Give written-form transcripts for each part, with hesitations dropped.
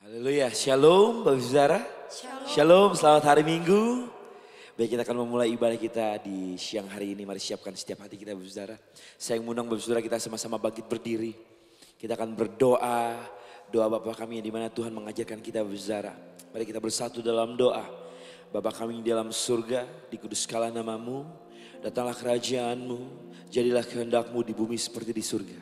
Haleluya, shalom Bapak Saudara. Shalom, selamat hari Minggu. Baik, kita akan memulai ibadah kita di siang hari ini. Mari siapkan setiap hati kita Bapak Saudara. Saya mengundang Bapak Saudara kita sama-sama bangkit berdiri. Kita akan berdoa, doa Bapa kami yang dimana Tuhan mengajarkan kita Bapak Saudara. Mari kita bersatu dalam doa. Bapa kami di dalam surga, dikuduskanlah namamu, datanglah kerajaanmu, jadilah kehendakmu di bumi seperti di surga.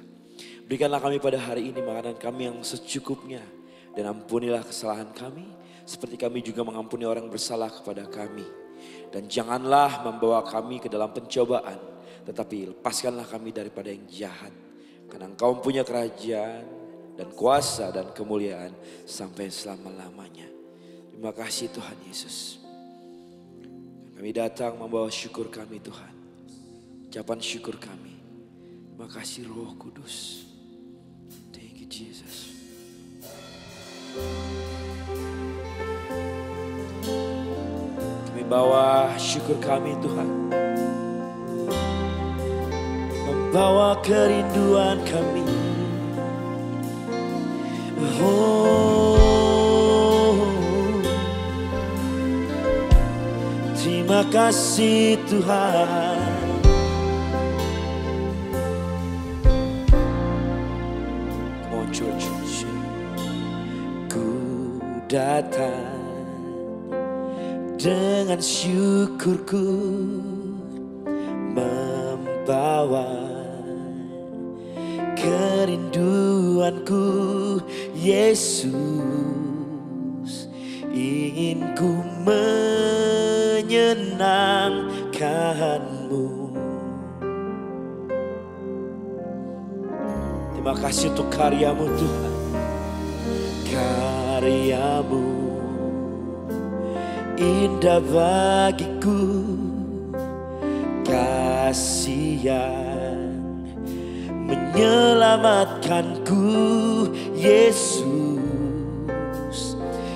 Berikanlah kami pada hari ini makanan kami yang secukupnya. Dan ampunilah kesalahan kami, seperti kami juga mengampuni orang bersalah kepada kami. Dan janganlah membawa kami ke dalam pencobaan, tetapi lepaskanlah kami daripada yang jahat. Karena Engkau mempunyai kerajaan dan kuasa dan kemuliaan sampai selama-lamanya. Terima kasih Tuhan Yesus. Kami datang membawa syukur kami Tuhan. Ucapan syukur kami. Terima kasih Roh Kudus. Thank you Jesus. Kami bawa syukur kami Tuhan, membawa kerinduan kami. Oh, terima kasih Tuhan. Come on church. Datang dengan syukurku, membawa kerinduanku. Yesus, ingin ku menyenangkanmu. Terima kasih untuk karyamu Tuhan. Karyamu indah bagiku, kasih yang menyelamatkanku. Yesus,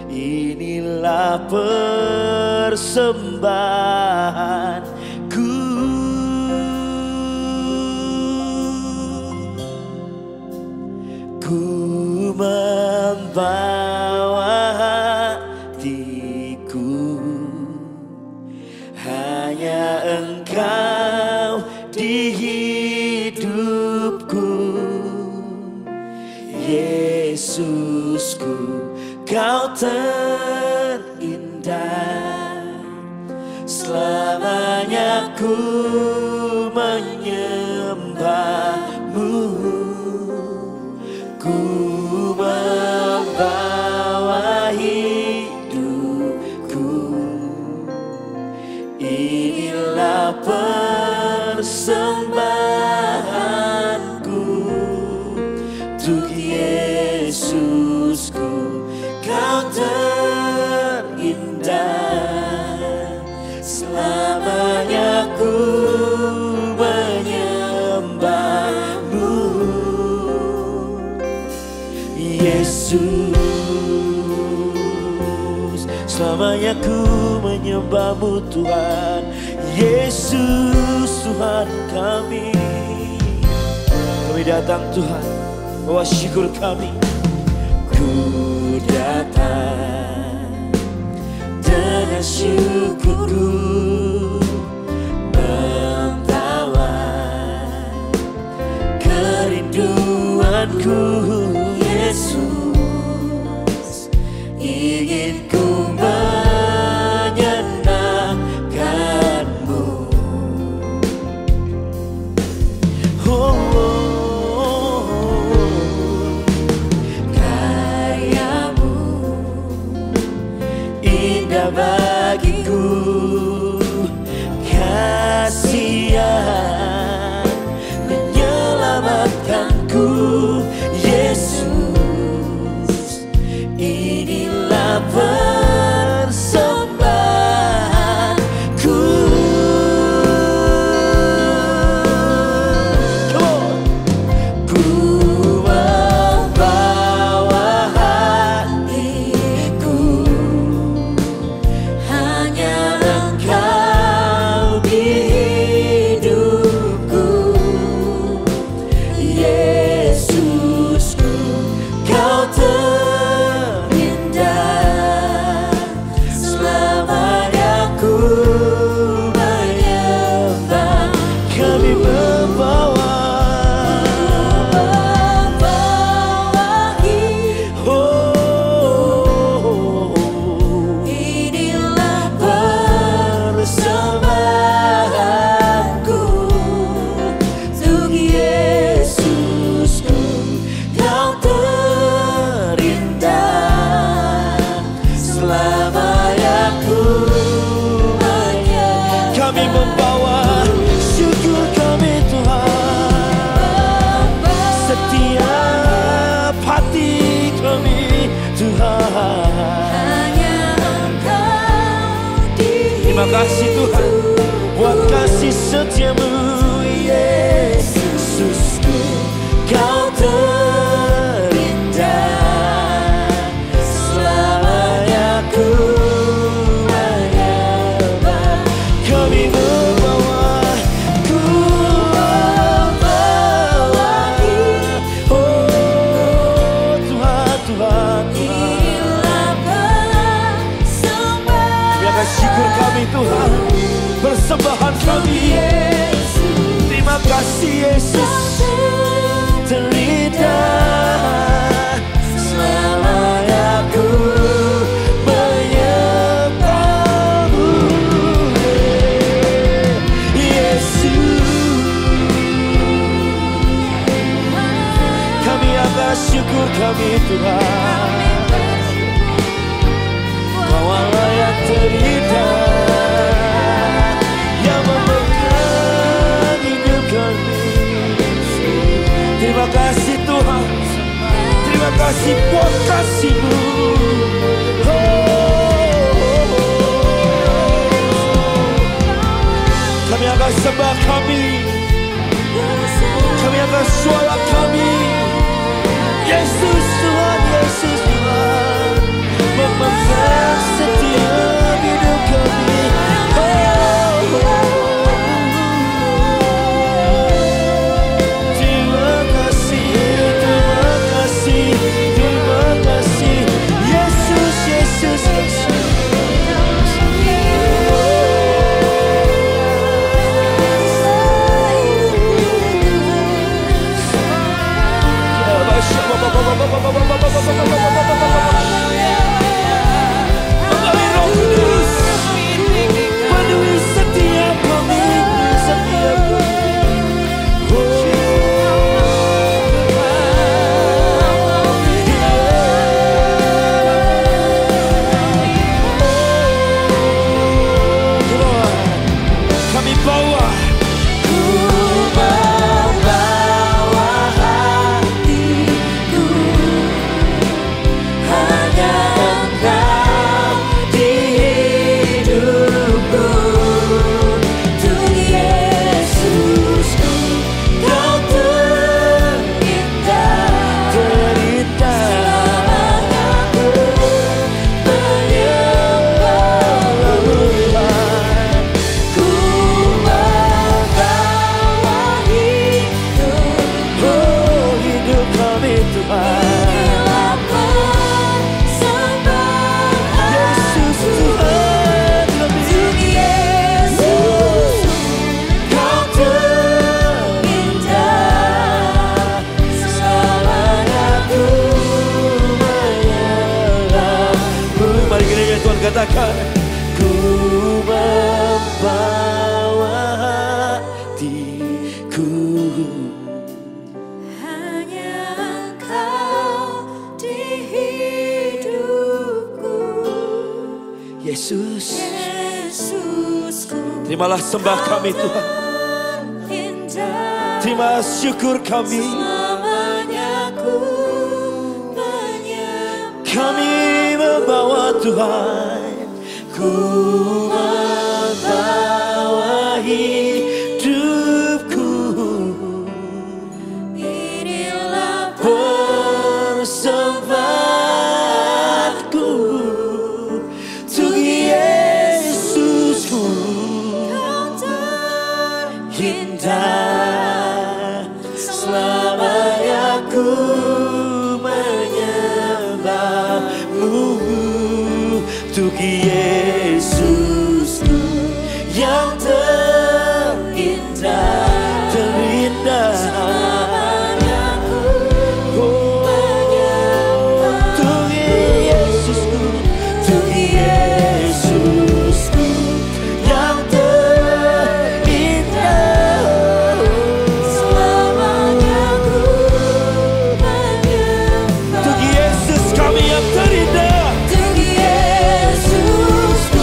inilah persembahanku. Ku membawa hatiku, hanya Engkau di hidupku. Yesusku, Kau terindah, selamanya ku menyembahmu. Ku membawa hidupku, inilah persembahanku. Untuk Yesusku, Kau terindah, selamanya ku menyembahmu. Yesus, selamanya ku menyembahmu Tuhan. Yesus Tuhan kami. Kami datang Tuhan, bawa syukur kami. Ku datang dengan syukurku, membawa kerinduanku. Yesus, ingin ku menyenangkanmu. Oh, karyamu indah bagiku, kasih yang menyelamatkanku. kami Tuhan. Kaulah yang terindah, yang memegang hidup kami. Terima kasih Tuhan, terima kasih buat kasih-Mu. Kami akan sembah kami akan suara kami. Yesus Tuhan, Yesus Tuhan, memegang setiap hidup kami. Terima kasih, terima kasih, terima kasih. Yesus, Yesus, Yesus. Kami Roh Kudus, penuhi setiap kami, setiap kami bawa. Katakan, ku membawa hatiku, hanya Engkau di hidupku. Yesus, Yesusku, terimalah sembah kami Tuhan. Terima syukur kami. Kami membawa Tuhan, ku membawa hidupku. Inilah persembahanku untuk Yesusku. Kau Indah selamanya ku untuk Yesusku yang terindah, terindah. Untuk Yesusku, untuk Yesusku yang terindah. selamanya ku menyembah. Untuk Yesus kami yang terindah. Yesusku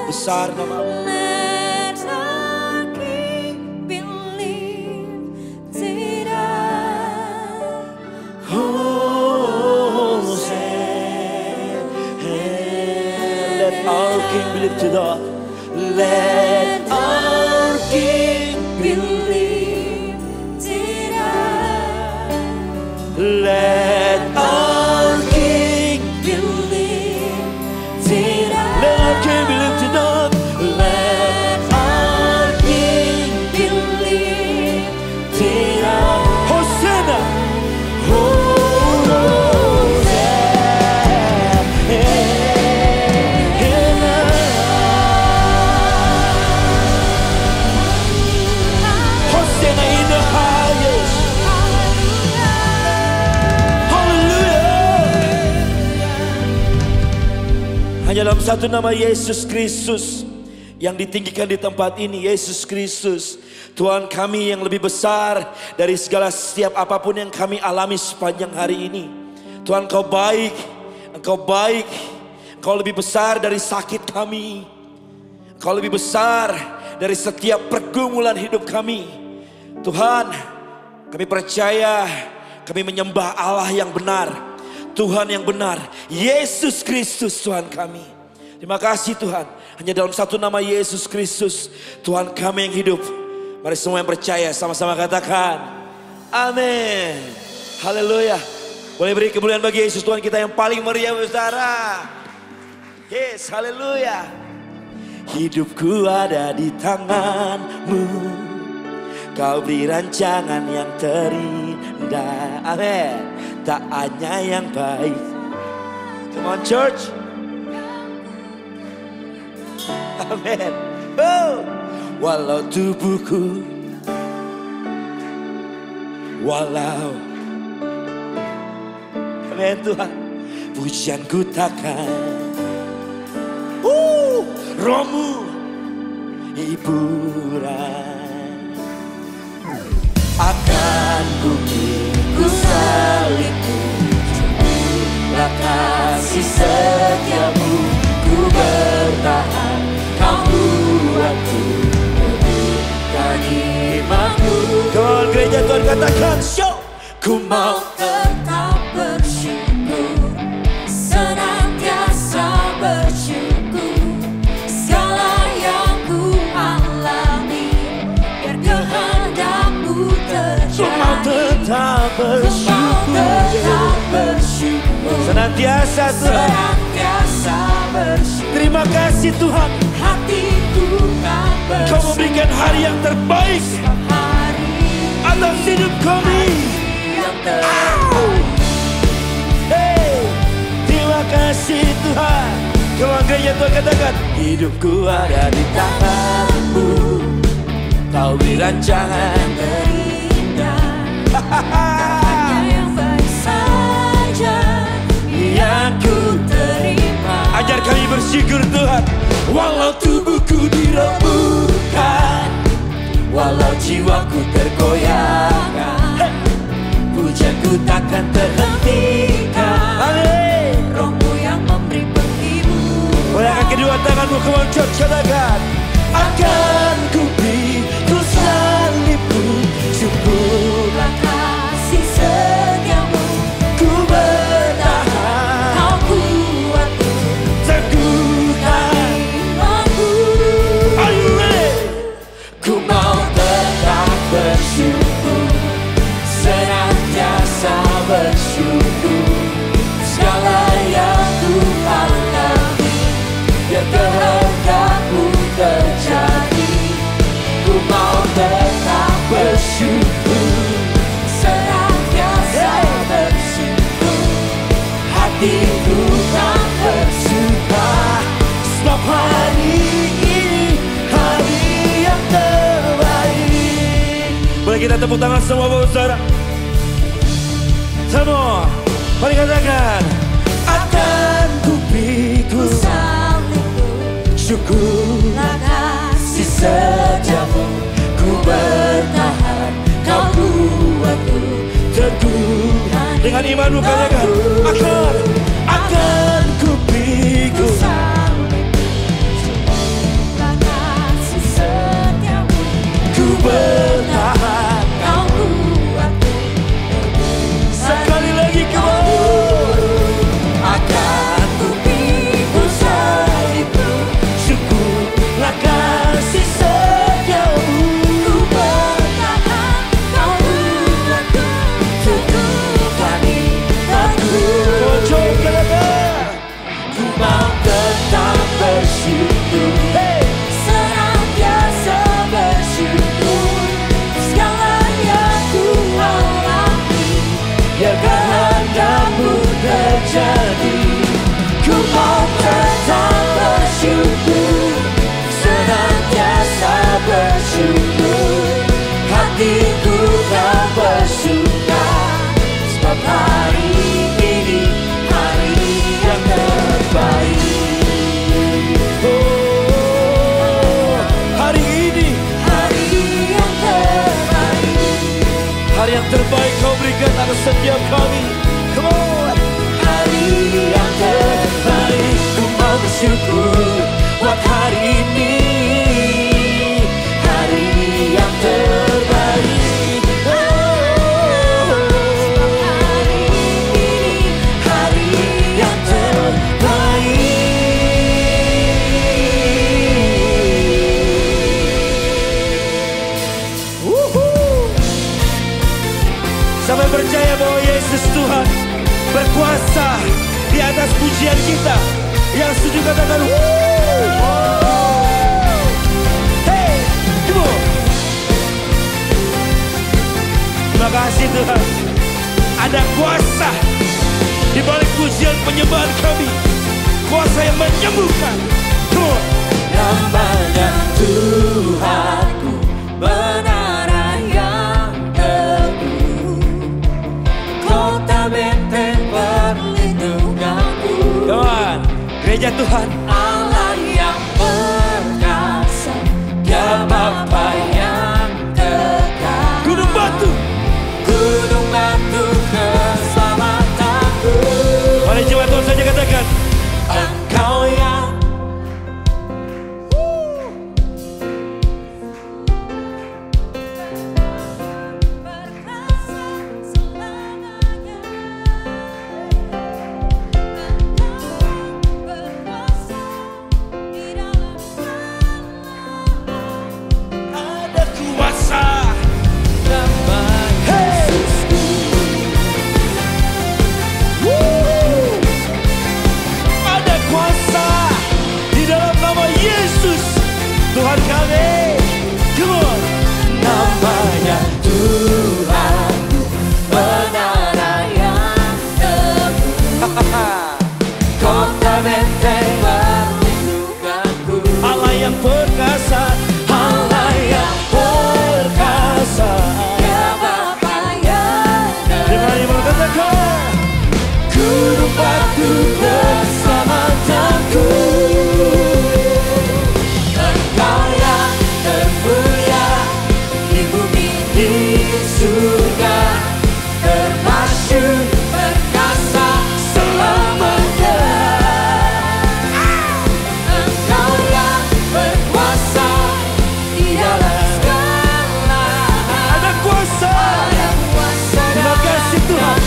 Besar namamu. Let our King be lifted up. Let our King be lifted up. Let our King be lifted up. Let our King Be lifted up. Let our King be lifted up. Let our King Be lifted up. Hosanna. Hosanna in the highest. Hallelujah. Hanya dalam satu nama Yesus Kristus yang ditinggikan di tempat ini, Yesus Kristus, Tuhan kami yang lebih besar dari segala setiap apapun yang kami alami sepanjang hari ini. Tuhan Engkau baik, Engkau baik, Engkau lebih besar dari sakit kami, Engkau lebih besar dari setiap pergumulan hidup kami. Tuhan, kami percaya, kami menyembah Allah yang benar, Tuhan yang benar, Yesus Kristus Tuhan kami. Terima kasih Tuhan, hanya dalam satu nama Yesus Kristus, Tuhan kami yang hidup. Mari semua yang percaya sama-sama katakan, amin. Haleluya. Boleh beri kemuliaan bagi Yesus Tuhan kita yang paling meriah, saudara. Yes, haleluya. Hidupku ada di tanganmu, Kau beri rancangan yang terindah. Amin. Tak hanya yang baik. Come on church. Amin. Oh. Walau tubuhku, walau, amin Tuhan, pujianku takkan, rohmu hiburan. Akan ku salibku, lah kasih setiamu, ku bertahan, Kau buatku imanku. Kalau gereja Tuhan katakan, show. Ku mau tetap bersyukur, senantiasa bersyukur. Segala yang ku alami, biar kehendak-Mu terjadi. Ku mau tetap bersyukur, senantiasa Tuhan, senantiasa bersyukur. terima kasih Tuhan, Hatiku kan bersyukur. Kau memberikan hari yang terbaik atas hidup kami. Hey, terima kasih Tuhan. Kalau gereja Tuhan katakan, hidupku ada di tangan-Mu, Kau beri rancangan terindah. Hanya yang baik saja yang ku terima. Ajar kami bersyukur Tuhan. Walau tubuhku dirembukan, walau jiwaku tergoyahkan, pujianku takkan terhentikan. Amin. Roh-Mu yang memberi penghibur. Goyangkan kedua tanganmu, come on church, katakan. Akan ku beri, ku salibku, syukurlah kasih setiamu, ku bertahan, Kau buatku teguhkan. imanku. Are you ready? Ku mau tetap bersyukur, senantiasa bersyukur. Segala yang ku alami, biar kehendak-Mu terjadi. Ku mau tetap bersyukur, senantiasa bersyukur. Hatiku tak bersuka, Sebab hari ini hari yang terbaik. Boleh kita tepuk tangan semua Bapak Saudara? Semua, mari katakan. Akan ku pikul salibku, syukur kasih setiamu, ku bertahan, Kau buatku teguh. Dengan imanmu katakan, akan ku pikul setiap kami. Come on. Hari yang terbaik, ku mau bersyukur buat hari ini. Hari yang terbaik, hari ini, hari yang terbaik. Sampai percaya bahwa Yesus Tuhan berkuasa di atas pujian kita. Yang setuju katakan hey, come on. Terima kasih Tuhan. Ada kuasa di balik pujian penyembahan kami. Kuasa yang menyembuhkan. Come on. Namanya Tuhanku, benar yang teguh, kota benteng perlindunganku. Come on. Gereja Tuhan. Allah yang perkasa, Dia Bapa yang kekal. Gunung batu. Gunung batu keselamatanku. Mari coba Tuhan saja katakan. Engkau yang perkasa selamanya. Engkau berkuasa di dalam segala. Ada kuasa. Nama Yesusku. Ada kuasa di dalam nama Yesus Tuhan kami. Come on. Namanya Tuhanku, benar yang teguh, kota benteng perlindunganku. Allah yang perkasa. Allah yang perkasa, Dia Bapa yang Dengan iman katakan. gunung batu keselamatanku. Engkau yang termulia di bumi di surga, termasyhur perkasa selamanya. Engkau yang berkuasa di dalam segala. Ada kuasa. Ada kuasa. Terima kasih Tuhan.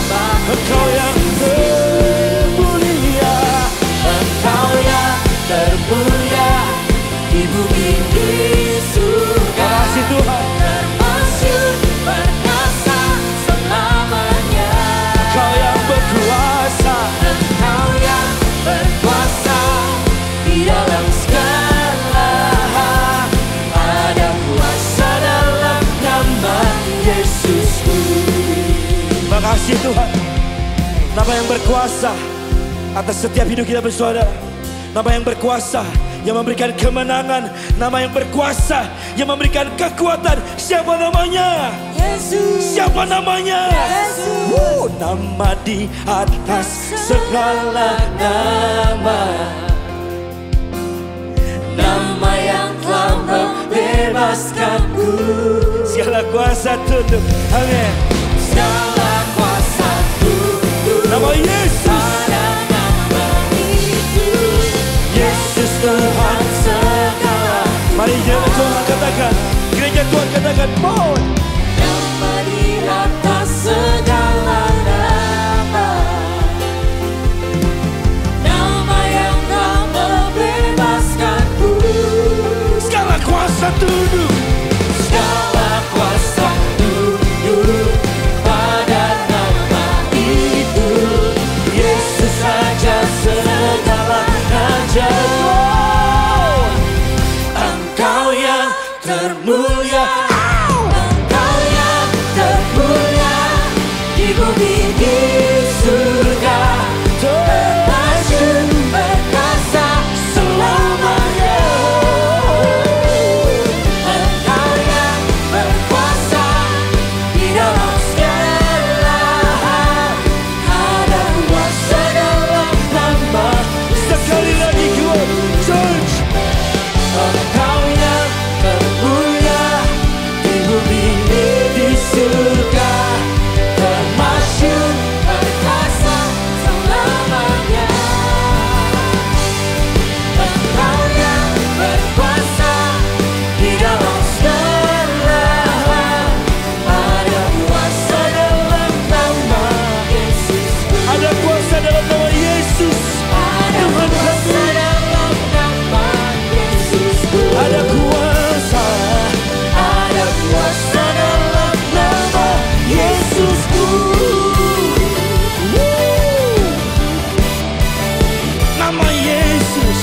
Engkau yang termulia. Engkau yang termulia di bumi di surga, Terima kasih Tuhan. termasyhur perkasa selamanya. Engkau yang berkuasa. Engkau yang berkuasa di dalam segala. Ada kuasa dalam nama Yesusku. Terima kasih Tuhan. Nama yang berkuasa atas setiap hidup kita bersaudara. Nama yang berkuasa yang memberikan kemenangan. Nama yang berkuasa yang memberikan kekuatan. Siapa namanya? Yesus. Siapa namanya? Yesus. Nama di atas segala nama, nama yang telah membebaskanku. segala kuasa tunduk. Amin. Segala kuasa tunduk Nama Yesus. pada nama itu. Yesus Tuhan segala. Mari jemaat Tuhan katakan. Gereja Tuhan katakan. Mohon. Nama di atas segala nama, nama yang telah membebaskanku. Segala kuasa tunduk. Segala kuasa tunduk pada nama itu. Yesus saja segala-galanya. Engkau yang termulia, Yesus.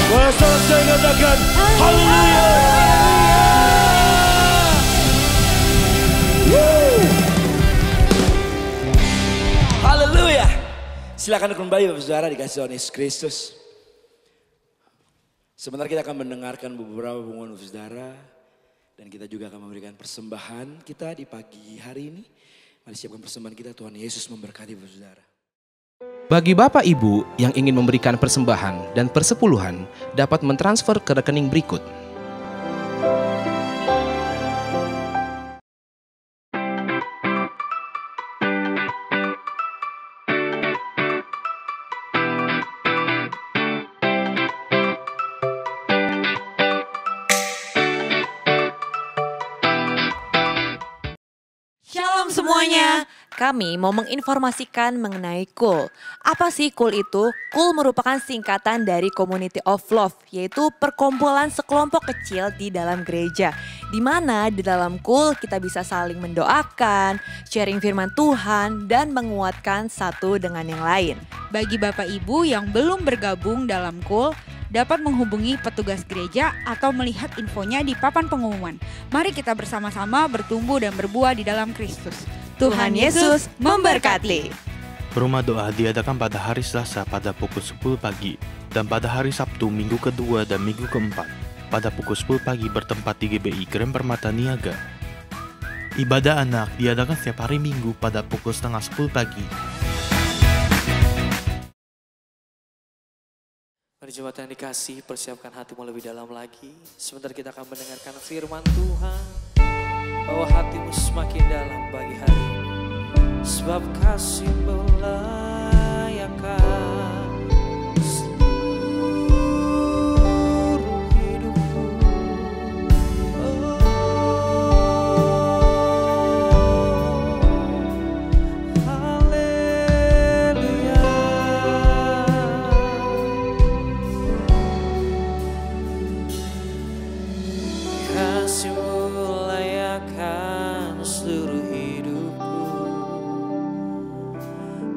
Masa saya katakan haleluya. Haleluya. Silakan kembali Bapak Saudara dikasih Tuhan Yesus Kristus. Sebentar kita akan mendengarkan beberapa pengumuman Bapak Saudara. Dan kita juga akan memberikan persembahan kita di pagi hari ini. Mari siapkan persembahan kita, Tuhan Yesus memberkati Bapak Saudara. Bagi Bapak Ibu yang ingin memberikan persembahan dan persepuluhan dapat mentransfer ke rekening berikut. Shalom semuanya, kami mau menginformasikan mengenai KUL. Apa sih KUL itu? KUL merupakan singkatan dari Community of Love, yaitu perkumpulan sekelompok kecil di dalam gereja. Di mana di dalam KUL kita bisa saling mendoakan, sharing firman Tuhan, dan menguatkan satu dengan yang lain. Bagi Bapak Ibu yang belum bergabung dalam KUL, dapat menghubungi petugas gereja atau melihat infonya di papan pengumuman. Mari kita bersama-sama bertumbuh dan berbuah di dalam Kristus. Tuhan Yesus memberkati. Rumah doa diadakan pada hari Selasa pada pukul 10 pagi dan pada hari Sabtu minggu kedua dan minggu keempat pada pukul 10 pagi bertempat di GBI Grand Permata Niaga. Ibadah anak diadakan setiap hari Minggu pada pukul 9:30 pagi. Mari jemaat yang dikasih, persiapkan hatimu lebih dalam lagi. Sebentar kita akan mendengarkan firman Tuhan. Bawa hatimu semakin dalam bagi hari ini. Sebab kasih melayakan seluruh hidupku. Haleluya. Kasih-Mu layakan seluruh hidupku,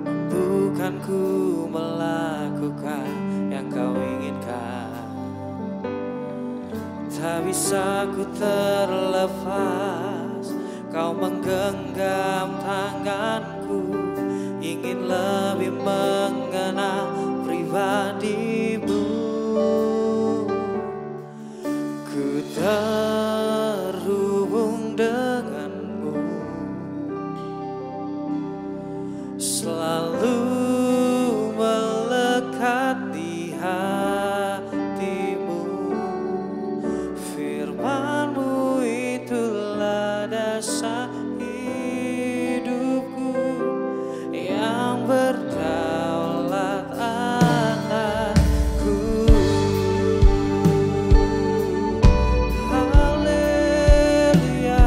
mampukanku melakukan yang Kau inginkan. Tak bisa ku terlepas, Kau menggenggam tanganku, ingin lebih mengenal pribadi-Mu. Ku terhubung denganmu, selalu melekat di hatimu. Firman-Mu itulah dasar hidupku yang berdaulat atasku. Haleluya.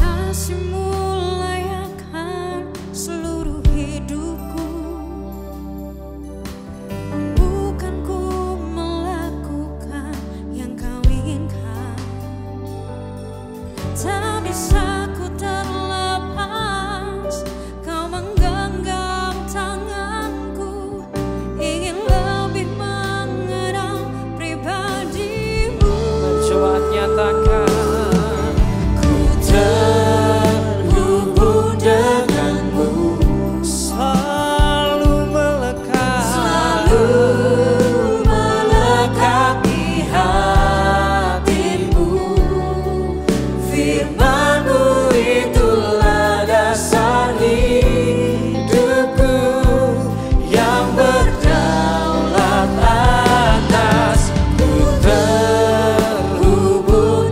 Kasih-Mu layakan seluruh hidupku, bukan ku melakukan yang Kau inginkan. Tak bisa ku terlepas, Kau menggenggam tanganku, ingin lebih mengenal pribadi-Mu. Coba nyatakan, ku terhubung denganmu, selalu melekat di hatimu. Firman-Mu itulah dasar hidupku yang berdaulat atas. Ku terhubung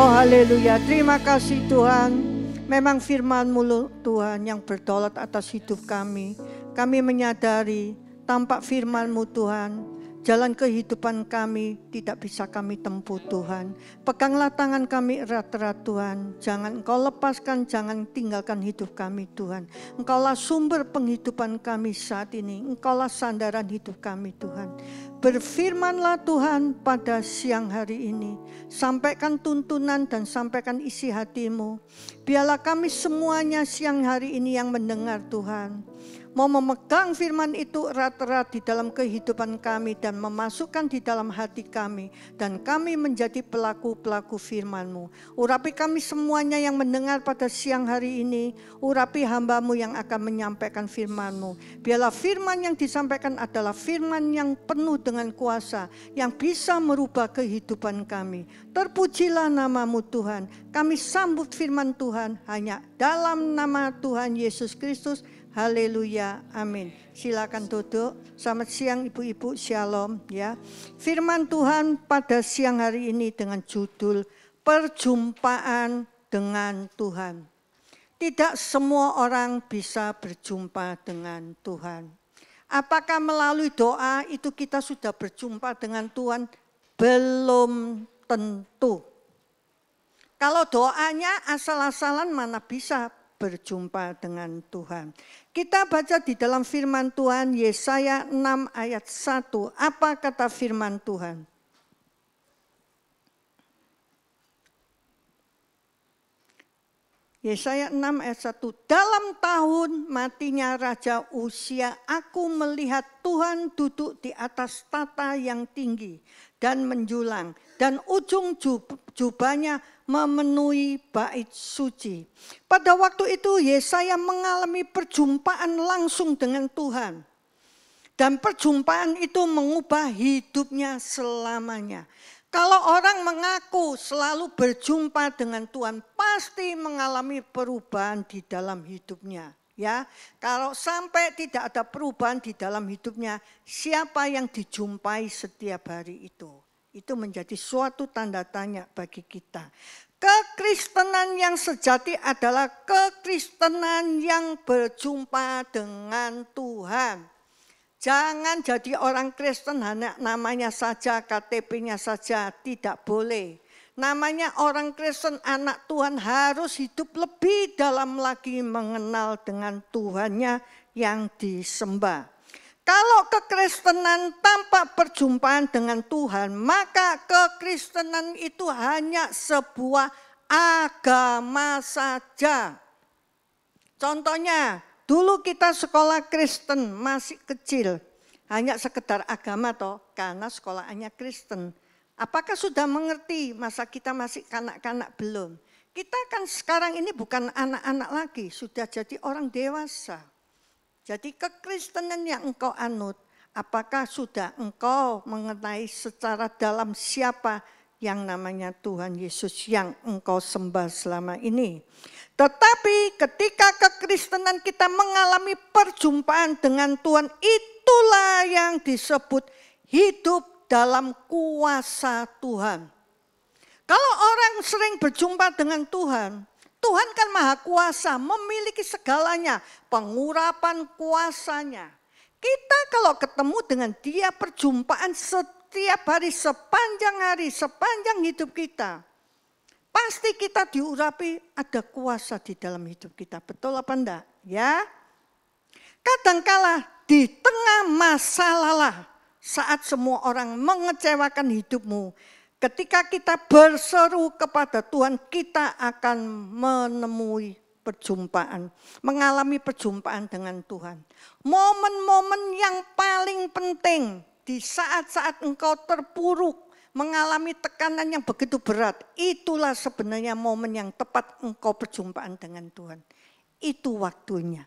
Oh haleluya, terima kasih Tuhan. Memang firman-Mu Tuhan yang berdaulat atas hidup kami. Kami menyadari tanpa firman-Mu Tuhan, jalan kehidupan kami tidak bisa kami tempuh Tuhan. Peganglah tangan kami erat-erat Tuhan. Jangan Engkau lepaskan, jangan tinggalkan hidup kami Tuhan. Engkaulah sumber penghidupan kami saat ini. Engkaulah sandaran hidup kami Tuhan. Berfirmanlah Tuhan pada siang hari ini. Sampaikan tuntunan dan sampaikan isi hati-Mu. Biarlah kami semuanya siang hari ini yang mendengar Tuhan. Mau memegang firman itu erat-erat di dalam kehidupan kami dan memasukkan di dalam hati kami. Dan kami menjadi pelaku-pelaku firman-Mu. Urapi kami semuanya yang mendengar pada siang hari ini. Urapi hamba-Mu yang akan menyampaikan firman-Mu. Biarlah firman yang disampaikan adalah firman yang penuh dengan kuasa. Yang bisa merubah kehidupan kami. Terpujilah nama-Mu Tuhan. Kami sambut firman Tuhan hanya dalam nama Tuhan Yesus Kristus. Haleluya, amin. Silakan duduk. Selamat siang ibu-ibu, shalom ya. Firman Tuhan pada siang hari ini dengan judul Perjumpaan dengan Tuhan. Tidak semua orang bisa berjumpa dengan Tuhan. Apakah melalui doa itu kita sudah berjumpa dengan Tuhan? Belum tentu. Kalau doanya asal-asalan mana bisa berjumpa dengan Tuhan. Kita baca di dalam firman Tuhan Yesaya 6 ayat 1. Apa kata firman Tuhan? Yesaya 6 ayat 1. Dalam tahun matinya Raja Uzia, aku melihat Tuhan duduk di atas tata yang tinggi dan menjulang. Dan ujung jubahnya memenuhi bait suci. Pada waktu itu Yesaya mengalami perjumpaan langsung dengan Tuhan. Dan perjumpaan itu mengubah hidupnya selamanya. Kalau orang mengaku selalu berjumpa dengan Tuhan, pasti mengalami perubahan di dalam hidupnya. Ya, kalau sampai tidak ada perubahan di dalam hidupnya, siapa yang dijumpai setiap hari itu? Itu menjadi suatu tanda tanya bagi kita. Kekristenan yang sejati adalah kekristenan yang berjumpa dengan Tuhan. Jangan jadi orang Kristen hanya namanya saja, KTP-nya saja, tidak boleh. Namanya orang Kristen, anak Tuhan harus hidup lebih dalam lagi mengenal dengan Tuhannya yang disembah. Kalau kekristenan tanpa perjumpaan dengan Tuhan, maka kekristenan itu hanya sebuah agama saja. Contohnya, dulu kita sekolah Kristen masih kecil, hanya sekedar agama toh, karena sekolahannya Kristen. Apakah sudah mengerti masa kita masih kanak-kanak? Belum. Kita kan sekarang ini bukan anak-anak lagi, sudah jadi orang dewasa. Jadi kekristenan yang engkau anut, apakah sudah engkau mengenai secara dalam siapa yang namanya Tuhan Yesus yang engkau sembah selama ini? Tetapi ketika kekristenan kita mengalami perjumpaan dengan Tuhan, itulah yang disebut hidup dalam kuasa Tuhan. Kalau orang sering berjumpa dengan Tuhan, Tuhan kan maha kuasa, memiliki segalanya, pengurapan kuasanya. Kita kalau ketemu dengan dia perjumpaan setiap hari, sepanjang hidup kita. Pasti kita diurapi ada kuasa di dalam hidup kita, betul apa enggak? Ya. Kadangkala di tengah masalah saat semua orang mengecewakan hidupmu, ketika kita berseru kepada Tuhan, kita akan menemui perjumpaan, mengalami perjumpaan dengan Tuhan. Momen-momen yang paling penting di saat-saat engkau terpuruk, mengalami tekanan yang begitu berat, itulah sebenarnya momen yang tepat engkau perjumpaan dengan Tuhan. Itu waktunya.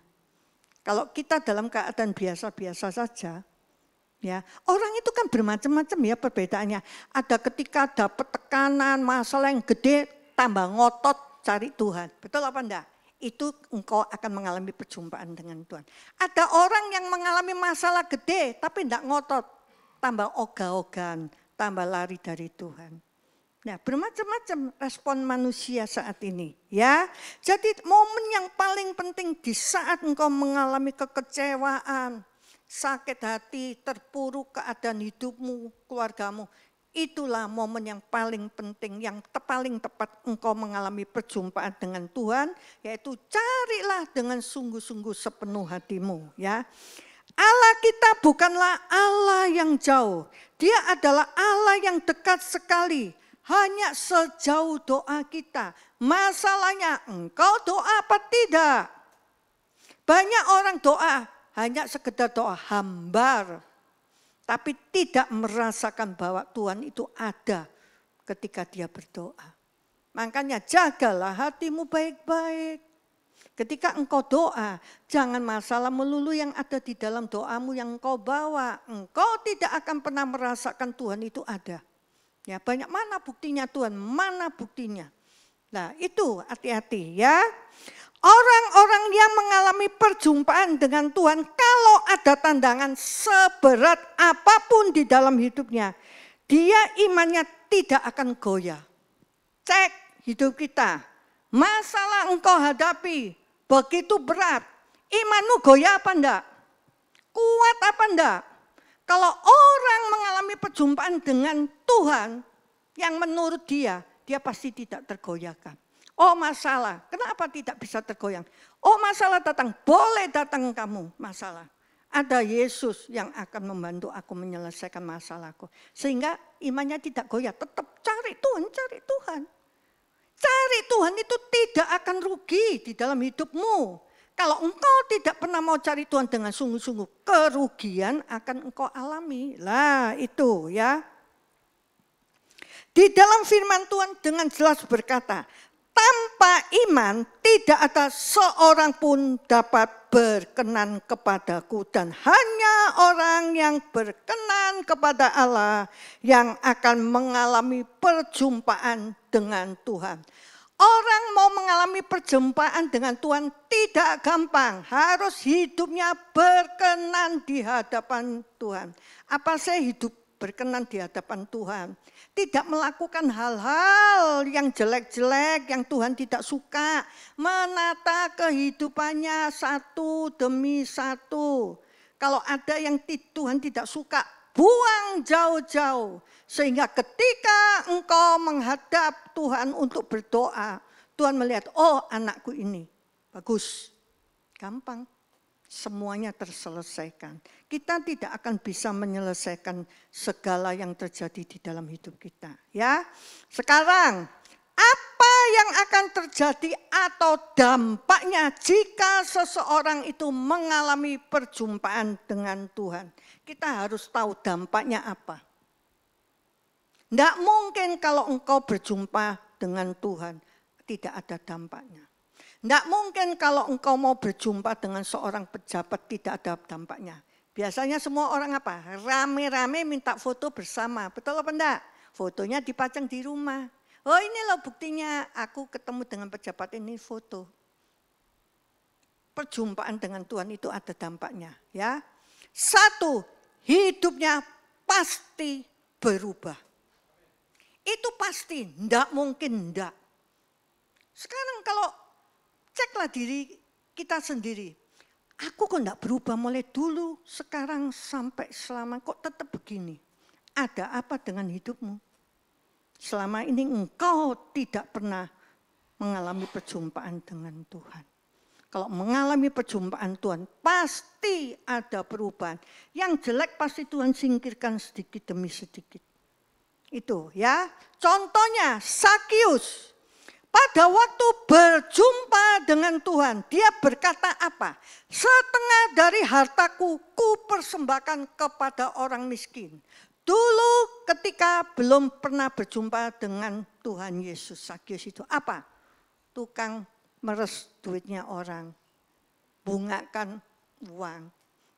Kalau kita dalam keadaan biasa-biasa saja, ya, orang itu kan bermacam-macam ya perbedaannya. Ada ketika dapat tekanan, masalah yang gede, tambah ngotot cari Tuhan. Betul apa enggak? Itu engkau akan mengalami perjumpaan dengan Tuhan. Ada orang yang mengalami masalah gede, tapi enggak ngotot. Tambah ogah-ogahan, tambah lari dari Tuhan. Nah, bermacam-macam respon manusia saat ini, ya. Jadi momen yang paling penting di saat engkau mengalami kekecewaan, sakit hati, terpuruk keadaan hidupmu, keluargamu, itulah momen yang paling penting, yang paling tepat engkau mengalami perjumpaan dengan Tuhan, yaitu carilah dengan sungguh-sungguh sepenuh hatimu, ya. Allah kita bukanlah Allah yang jauh, Dia adalah Allah yang dekat sekali. Hanya sejauh doa kita. Masalahnya engkau doa apa tidak? Banyak orang doa hanya sekedar doa hambar. Tapi tidak merasakan bahwa Tuhan itu ada ketika dia berdoa. Makanya jagalah hatimu baik-baik. Ketika engkau doa, jangan masalah melulu yang ada di dalam doamu yang engkau bawa. Engkau tidak akan pernah merasakan Tuhan itu ada. Ya, banyak mana buktinya Tuhan, mana buktinya. Nah itu hati-hati ya. Orang-orang yang mengalami perjumpaan dengan Tuhan, kalau ada tantangan seberat apapun di dalam hidupnya, dia imannya tidak akan goyah. Cek hidup kita, masalah engkau hadapi begitu berat, imanmu goyah apa enggak? Kuat apa enggak? Kalau orang mengalami perjumpaan dengan Tuhan yang menurut dia pasti tidak tergoyahkan. Oh masalah, kenapa tidak bisa tergoyang? Oh masalah datang, boleh datang kamu masalah. Ada Yesus yang akan membantu aku menyelesaikan masalahku. Sehingga imannya tidak goyah, tetap cari Tuhan, cari Tuhan. Cari Tuhan itu tidak akan rugi di dalam hidupmu. Kalau engkau tidak pernah mau cari Tuhan dengan sungguh-sungguh, kerugian akan engkau alami. Lah itu ya. Di dalam firman Tuhan dengan jelas berkata, tanpa iman tidak ada seorang pun dapat berkenan kepadaku. Dan hanya orang yang berkenan kepada Allah yang akan mengalami perjumpaan dengan Tuhan. Orang mau mengalami perjumpaan dengan Tuhan tidak gampang. Harus hidupnya berkenan di hadapan Tuhan. Apa sih hidup berkenan di hadapan Tuhan? Tidak melakukan hal-hal yang jelek-jelek, yang Tuhan tidak suka. Menata kehidupannya satu demi satu. Kalau ada yang Tuhan tidak suka, buang jauh-jauh. Sehingga ketika engkau menghadap Tuhan untuk berdoa, Tuhan melihat, oh anakku ini bagus, gampang. Semuanya terselesaikan. Kita tidak akan bisa menyelesaikan segala yang terjadi di dalam hidup kita. Ya, sekarang apa yang akan terjadi atau dampaknya jika seseorang itu mengalami perjumpaan dengan Tuhan? Kita harus tahu dampaknya apa. Tidak mungkin kalau engkau berjumpa dengan Tuhan tidak ada dampaknya. Tidak mungkin kalau engkau mau berjumpa dengan seorang pejabat tidak ada dampaknya. Biasanya semua orang apa? Rame-rame minta foto bersama. Betul apa enggak? Fotonya dipajang di rumah. Oh ini loh buktinya aku ketemu dengan pejabat ini foto. Perjumpaan dengan Tuhan itu ada dampaknya. Ya. Satu, hidupnya pasti berubah. Itu pasti, enggak mungkin enggak. Sekarang kalau ceklah diri kita sendiri. Aku kok enggak berubah mulai dulu, sekarang sampai selama kok tetap begini. Ada apa dengan hidupmu? Selama ini engkau tidak pernah mengalami perjumpaan dengan Tuhan. Kalau mengalami perjumpaan Tuhan, pasti ada perubahan. Yang jelek pasti Tuhan singkirkan sedikit demi sedikit. Itu ya, contohnya Sakius. Pada waktu berjumpa dengan Tuhan, dia berkata apa? Setengah dari hartaku ku persembahkan kepada orang miskin. Dulu ketika belum pernah berjumpa dengan Tuhan Yesus, Sakius itu apa? Tukang meres duitnya orang, bungakan uang.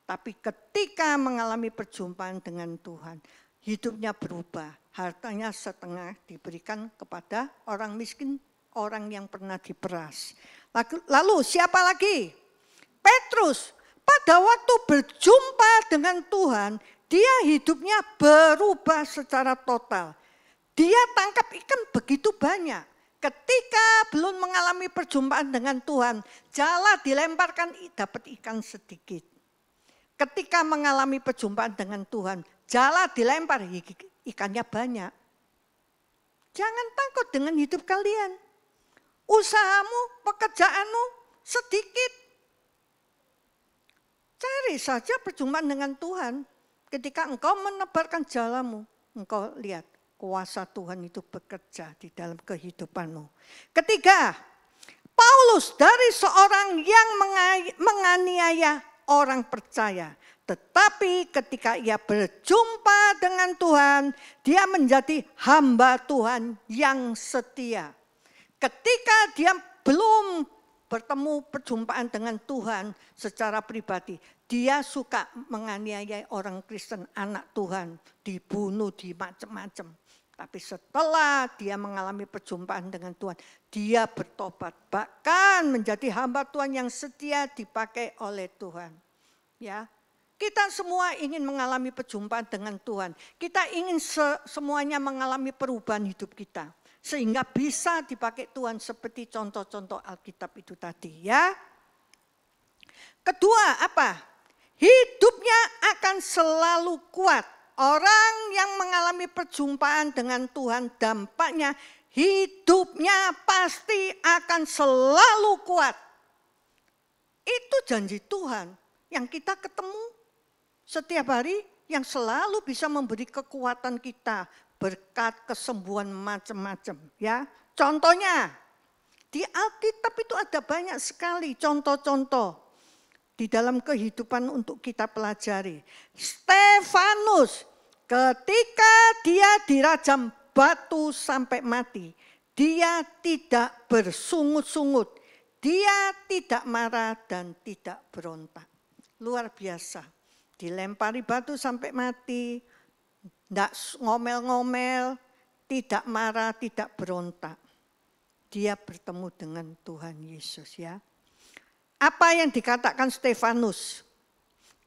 Tapi ketika mengalami perjumpaan dengan Tuhan, hidupnya berubah. Hartanya setengah diberikan kepada orang miskin, orang yang pernah diperas. Lalu siapa lagi? Petrus. Pada waktu berjumpa dengan Tuhan, dia hidupnya berubah secara total. dia tangkap ikan begitu banyak. Ketika belum mengalami perjumpaan dengan Tuhan, jala dilemparkan dapat ikan sedikit. Ketika mengalami perjumpaan dengan Tuhan, jala dilempar ikannya banyak. Jangan takut dengan hidup kalian. Usahamu, pekerjaanmu sedikit. Cari saja perjumpaan dengan Tuhan. Ketika engkau menebarkan jalamu, engkau lihat kuasa Tuhan itu bekerja di dalam kehidupanmu. Ketiga, Paulus dari seorang yang menganiaya orang percaya. Tetapi ketika ia berjumpa dengan Tuhan, dia menjadi hamba Tuhan yang setia. Ketika dia belum bertemu perjumpaan dengan Tuhan secara pribadi, dia suka menganiaya orang Kristen, anak Tuhan, dibunuh, di macam-macam. Tapi setelah dia mengalami perjumpaan dengan Tuhan, dia bertobat, bahkan menjadi hamba Tuhan yang setia dipakai oleh Tuhan. Ya, kita semua ingin mengalami perjumpaan dengan Tuhan. Kita ingin semuanya mengalami perubahan hidup kita, sehingga bisa dipakai Tuhan seperti contoh-contoh Alkitab itu tadi. Ya. Kedua apa? Hidupnya akan selalu kuat. Orang yang mengalami perjumpaan dengan Tuhan, dampaknya hidupnya pasti akan selalu kuat. Itu janji Tuhan yang kita ketemu setiap hari, yang selalu bisa memberi kekuatan kita, berkat kesembuhan macam-macam. Ya, contohnya di Alkitab itu ada banyak sekali contoh-contoh di dalam kehidupan untuk kita pelajari. Stefanus, ketika dia dirajam batu sampai mati, dia tidak bersungut-sungut, dia tidak marah dan tidak berontak. Luar biasa, dilempari batu sampai mati, tidak ngomel-ngomel, tidak marah, tidak berontak. Dia bertemu dengan Tuhan Yesus, ya. Apa yang dikatakan Stefanus?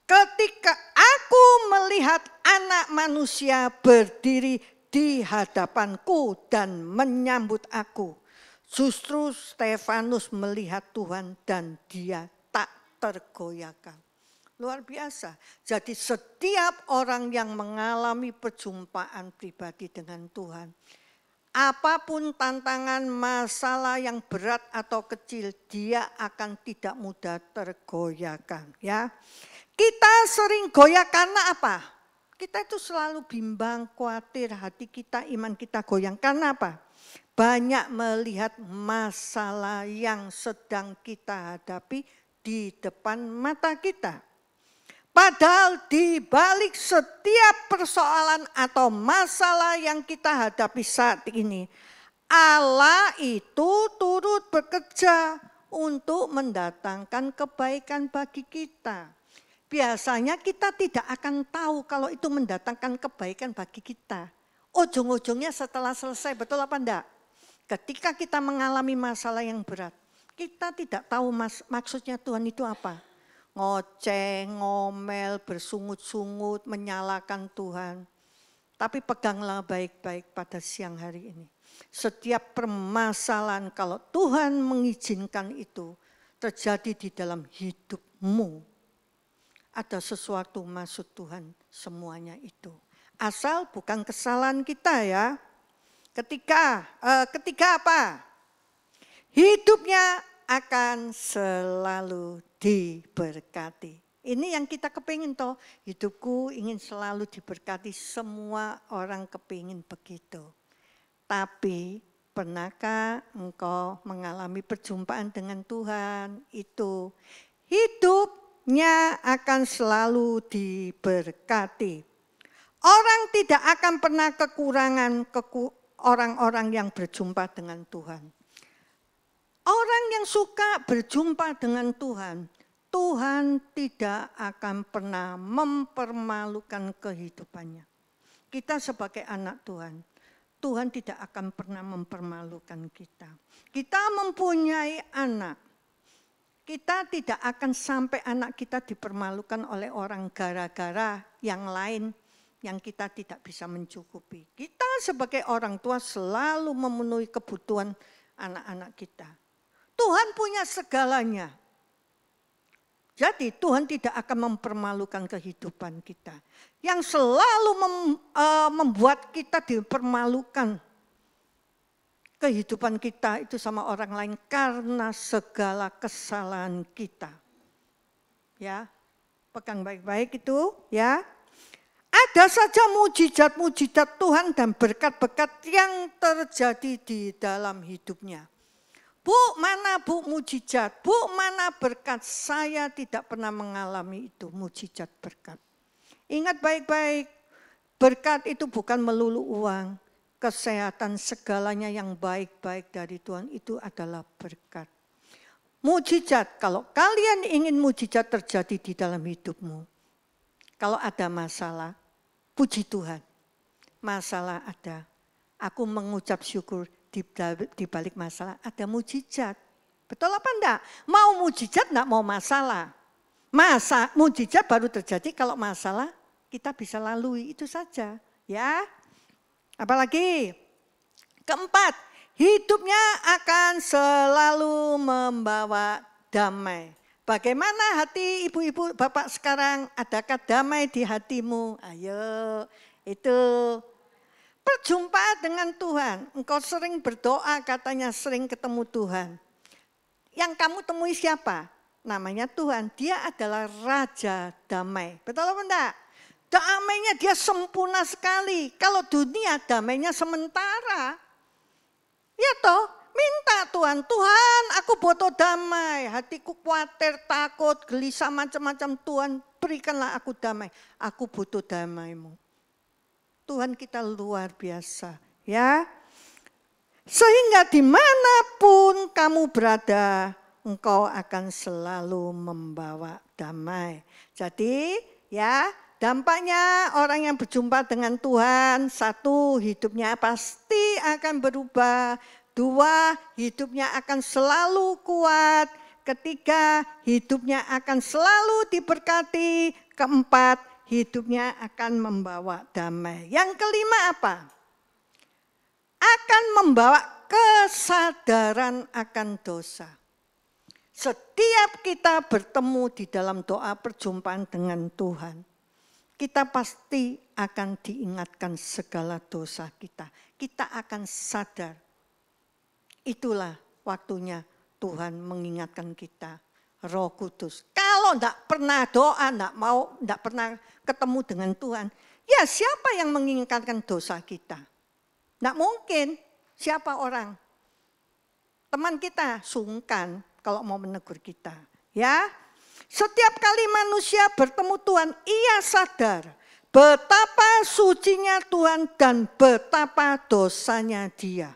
Ketika aku melihat anak manusia berdiri di hadapanku dan menyambut aku, justru Stefanus melihat Tuhan dan dia tak tergoyahkan. Luar biasa. Jadi setiap orang yang mengalami perjumpaan pribadi dengan Tuhan, apapun tantangan, masalah yang berat atau kecil, dia akan tidak mudah tergoyahkan. Ya, kita sering goyah karena apa? Kita itu selalu bimbang, khawatir, hati kita, iman kita goyang. Karena apa? Banyak melihat masalah yang sedang kita hadapi di depan mata kita. Padahal di balik setiap persoalan atau masalah yang kita hadapi saat ini, Allah itu turut bekerja untuk mendatangkan kebaikan bagi kita. Biasanya kita tidak akan tahu kalau itu mendatangkan kebaikan bagi kita. Ujung-ujungnya setelah selesai, betul apa enggak? Ketika kita mengalami masalah yang berat, kita tidak tahu maksudnya Tuhan itu apa. Ngoceh, ngomel, bersungut-sungut, menyalahkan Tuhan. Tapi peganglah baik-baik pada siang hari ini. Setiap permasalahan kalau Tuhan mengizinkan itu terjadi di dalam hidupmu, ada sesuatu maksud Tuhan semuanya itu. Asal bukan kesalahan kita, ya. Ketika apa? Hidupnya akan selalu diberkati. Ini yang kita kepingin toh. Hidupku ingin selalu diberkati, semua orang kepingin begitu. Tapi pernahkah engkau mengalami perjumpaan dengan Tuhan itu? Hidupnya akan selalu diberkati. Orang tidak akan pernah kekurangan orang-orang yang berjumpa dengan Tuhan. Orang yang suka berjumpa dengan Tuhan, Tuhan tidak akan pernah mempermalukan kehidupannya. Kita sebagai anak Tuhan, Tuhan tidak akan pernah mempermalukan kita. Kita mempunyai anak, kita tidak akan sampai anak kita dipermalukan oleh orang gara-gara yang lain yang kita tidak bisa mencukupi. Kita sebagai orang tua selalu memenuhi kebutuhan anak-anak kita. Tuhan punya segalanya. Jadi Tuhan tidak akan mempermalukan kehidupan kita. Yang selalu membuat kita dipermalukan kehidupan kita itu sama orang lain karena segala kesalahan kita. Ya, pegang baik-baik itu ya. Ada saja mujizat-mujizat Tuhan dan berkat-berkat yang terjadi di dalam hidupnya. Bu, mana bu mujizat? Bu, mana berkat? Saya tidak pernah mengalami itu, mujizat berkat. Ingat baik-baik, berkat itu bukan melulu uang. Kesehatan segalanya yang baik-baik dari Tuhan itu adalah berkat. Mujizat, kalau kalian ingin mujizat terjadi di dalam hidupmu. Kalau ada masalah, puji Tuhan, masalah ada. Aku mengucap syukur di balik masalah ada mujizat. Betul apa enggak? Mau mujizat enggak mau masalah. Mujizat baru terjadi kalau masalah kita bisa lalui, itu saja. Ya. Apalagi? Keempat, hidupnya akan selalu membawa damai. Bagaimana hati ibu-ibu bapak sekarang? Adakah damai di hatimu? Ayo, itu perjumpaan dengan Tuhan. Engkau sering berdoa katanya sering ketemu Tuhan. Yang kamu temui siapa? Namanya Tuhan. Dia adalah Raja Damai. Betul apa enggak? Damainya dia sempurna sekali. Kalau dunia damainya sementara. Ya toh, minta Tuhan. Tuhan, aku butuh damai. Hatiku khawatir, takut, gelisah macam-macam. Tuhan, berikanlah aku damai. Aku butuh damai-Mu. Tuhan kita luar biasa. Ya. Sehingga dimanapun kamu berada, engkau akan selalu membawa damai. Jadi ya, dampaknya orang yang berjumpa dengan Tuhan, satu, hidupnya pasti akan berubah. Dua, hidupnya akan selalu kuat. Ketiga, hidupnya akan selalu diberkati. Keempat, hidupnya akan membawa damai. Yang kelima apa? Akan membawa kesadaran akan dosa. Setiap kita bertemu di dalam doa perjumpaan dengan Tuhan, kita pasti akan diingatkan segala dosa kita. Kita akan sadar. Itulah waktunya Tuhan mengingatkan kita. Roh Kudus. Kalau enggak pernah doa, enggak pernah ketemu dengan Tuhan, ya siapa yang mengingatkan dosa kita? Enggak mungkin. Siapa orang? Teman kita sungkan kalau mau menegur kita. Ya. Setiap kali manusia bertemu Tuhan, ia sadar betapa sucinya Tuhan dan betapa dosanya dia.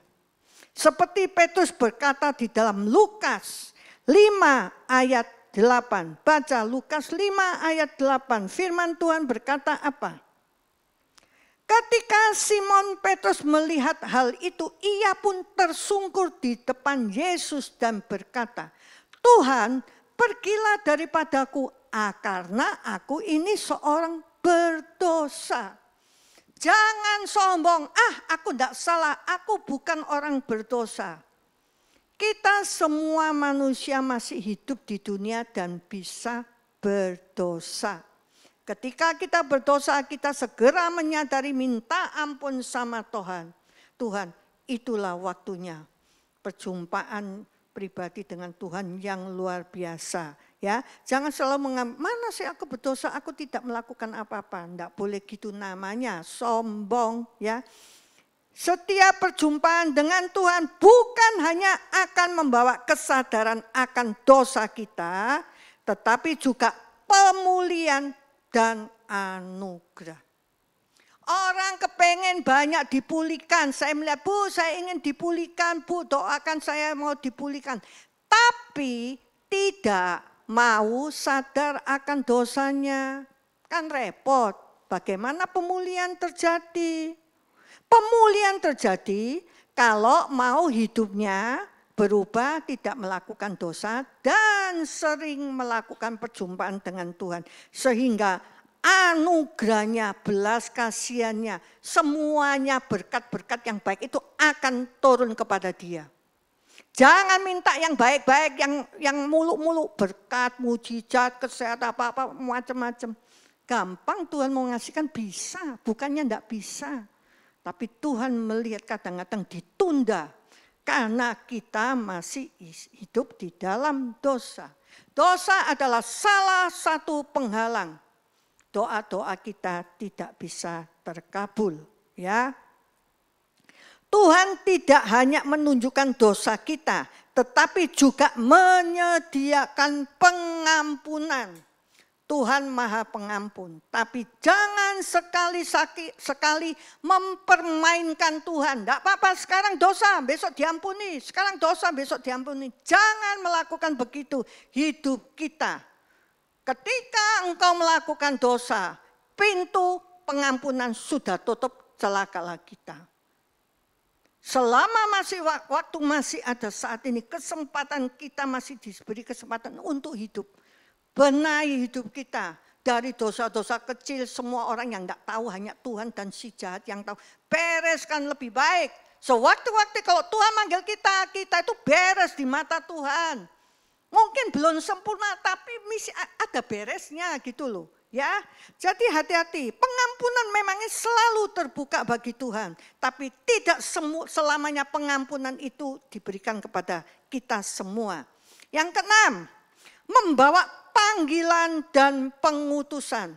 Seperti Petrus berkata di dalam Lukas 5 ayat 8. Baca Lukas 5 ayat 8. Firman Tuhan berkata apa? Ketika Simon Petrus melihat hal itu, ia pun tersungkur di depan Yesus dan berkata, Tuhan, pergilah daripadaku, karena aku ini seorang berdosa. Jangan sombong, aku tidak salah, aku bukan orang berdosa. Kita semua manusia masih hidup di dunia dan bisa berdosa. Ketika kita berdosa, kita segera menyadari minta ampun sama Tuhan. Tuhan, itulah waktunya perjumpaan pribadi dengan Tuhan yang luar biasa. Ya, jangan selalu menganggap, mana sih aku berdosa, aku tidak melakukan apa-apa. Tidak boleh gitu, namanya sombong. Ya. Setiap perjumpaan dengan Tuhan bukan hanya akan membawa kesadaran akan dosa kita, tetapi juga pemulihan dan anugerah. Orang kepengen banyak dipulihkan. Saya melihat, Bu, saya ingin dipulihkan. Bu, doakan saya mau dipulihkan. Tapi tidak mau sadar akan dosanya. Kan repot. Bagaimana pemulihan terjadi? Pemulihan terjadi kalau mau hidupnya berubah, tidak melakukan dosa dan sering melakukan perjumpaan dengan Tuhan. Sehingga anugerahnya, belas kasihannya, semuanya berkat-berkat yang baik itu akan turun kepada dia. Jangan minta yang baik-baik, yang muluk-muluk, berkat, mujizat, kesehatan, apa-apa, macam-macam. Gampang Tuhan mau ngasihkan bisa, bukannya enggak bisa. Tapi Tuhan melihat kadang-kadang ditunda karena kita masih hidup di dalam dosa. Dosa adalah salah satu penghalang doa-doa kita tidak bisa terkabul, ya. Tuhan tidak hanya menunjukkan dosa kita, tetapi juga menyediakan pengampunan. Tuhan Maha Pengampun, tapi jangan sekali-sekali mempermainkan Tuhan. Tidak apa-apa, sekarang dosa, besok diampuni. Sekarang dosa, besok diampuni. Jangan melakukan begitu hidup kita. Ketika engkau melakukan dosa, pintu pengampunan sudah tutup, celakalah kita. Selama waktu masih ada saat ini, kesempatan kita masih diberi kesempatan untuk hidup. Benahi hidup kita dari dosa-dosa kecil, semua orang yang tidak tahu, hanya Tuhan dan si jahat yang tahu. Bereskan lebih baik. Sewaktu-waktu kalau Tuhan manggil kita, kita itu beres di mata Tuhan. Mungkin belum sempurna, tapi misi ada beresnya gitu loh. Ya, jadi hati-hati. Pengampunan memangnya selalu terbuka bagi Tuhan, tapi tidak selamanya pengampunan itu diberikan kepada kita semua. Yang keenam, membawa panggilan dan pengutusan.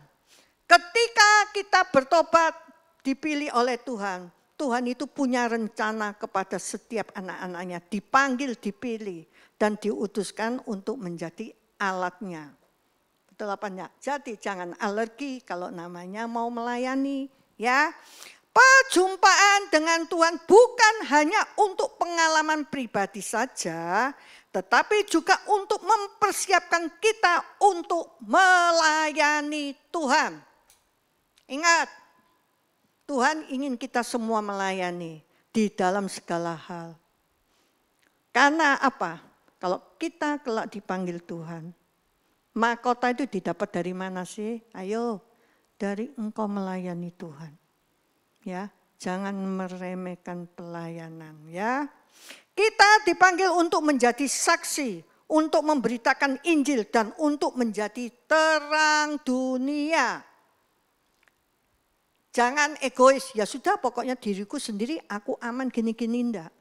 Ketika kita bertobat dipilih oleh Tuhan, Tuhan itu punya rencana kepada setiap anak-anaknya, dipanggil, dipilih, dan diutuskan untuk menjadi alatnya. Betul apa enggak? Jadi jangan alergi kalau namanya mau melayani, ya. Perjumpaan dengan Tuhan bukan hanya untuk pengalaman pribadi saja, tetapi juga untuk mempersiapkan kita untuk melayani Tuhan. Ingat, Tuhan ingin kita semua melayani di dalam segala hal. Karena apa? Kalau kita kelak dipanggil Tuhan, mahkota itu didapat dari mana sih? Ayo, dari engkau melayani Tuhan. Ya, jangan meremehkan pelayanan, ya. Kita dipanggil untuk menjadi saksi, untuk memberitakan Injil dan untuk menjadi terang dunia. Jangan egois, ya sudah pokoknya diriku sendiri aku aman gini-gini enggak.